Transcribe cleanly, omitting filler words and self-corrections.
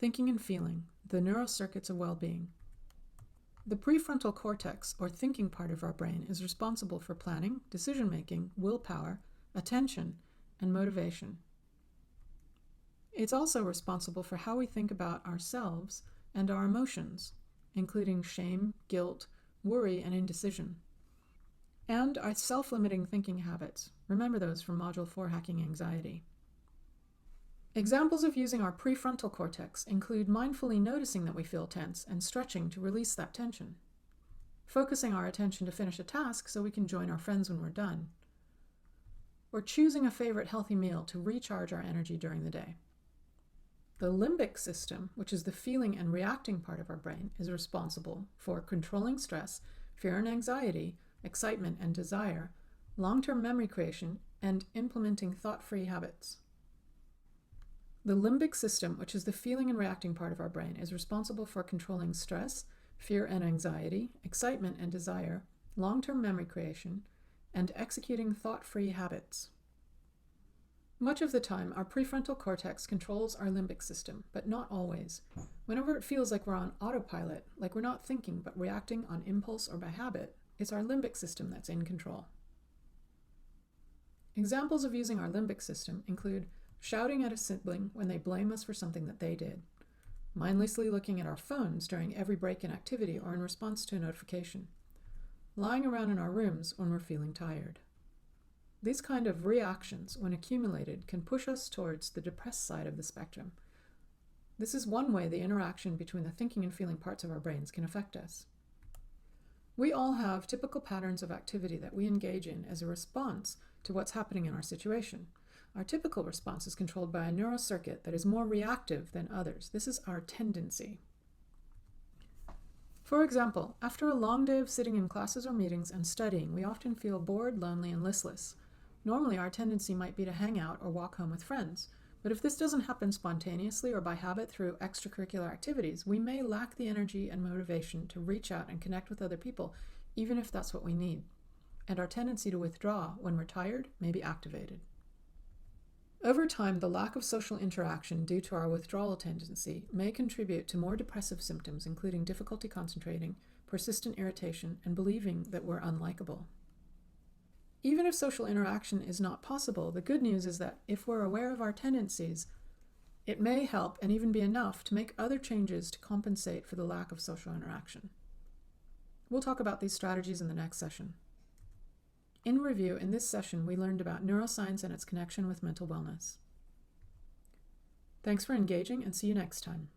Thinking and feeling, the neurocircuits of well-being. The prefrontal cortex, or thinking part of our brain, is responsible for planning, decision-making, willpower, attention, and motivation. It's also responsible for how we think about ourselves and our emotions, including shame, guilt, worry, and indecision. And our self-limiting thinking habits. Remember those from Module 4, Hacking Anxiety. Examples of using our prefrontal cortex include mindfully noticing that we feel tense and stretching to release that tension, focusing our attention to finish a task so we can join our friends when we're done, or choosing a favorite healthy meal to recharge our energy during the day. The limbic system, which is the feeling and reacting part of our brain, is responsible for controlling stress, fear and anxiety, excitement and desire, long-term memory creation, and implementing thought-free habits. The limbic system, which is the feeling and reacting part of our brain, is responsible for controlling stress, fear and anxiety, excitement and desire, long-term memory creation, and executing thought-free habits. Much of the time, our prefrontal cortex controls our limbic system, but not always. Whenever it feels like we're on autopilot, like we're not thinking but reacting on impulse or by habit, it's our limbic system that's in control. Examples of using our limbic system include shouting at a sibling when they blame us for something that they did, mindlessly looking at our phones during every break in activity or in response to a notification, lying around in our rooms when we're feeling tired. These kind of reactions, when accumulated, can push us towards the depressed side of the spectrum. This is one way the interaction between the thinking and feeling parts of our brains can affect us. We all have typical patterns of activity that we engage in as a response to what's happening in our situation. Our typical response is controlled by a neurocircuit that is more reactive than others. This is our tendency. For example, after a long day of sitting in classes or meetings and studying, we often feel bored, lonely, and listless. Normally, our tendency might be to hang out or walk home with friends. But if this doesn't happen spontaneously or by habit through extracurricular activities, we may lack the energy and motivation to reach out and connect with other people, even if that's what we need. And our tendency to withdraw when we're tired may be activated. Over time, the lack of social interaction due to our withdrawal tendency may contribute to more depressive symptoms, including difficulty concentrating, persistent irritation, and believing that we're unlikable. Even if social interaction is not possible, the good news is that if we're aware of our tendencies, it may help and even be enough to make other changes to compensate for the lack of social interaction. We'll talk about these strategies in the next session. In review, in this session, we learned about neuroscience and its connection with mental wellness. Thanks for engaging, and see you next time.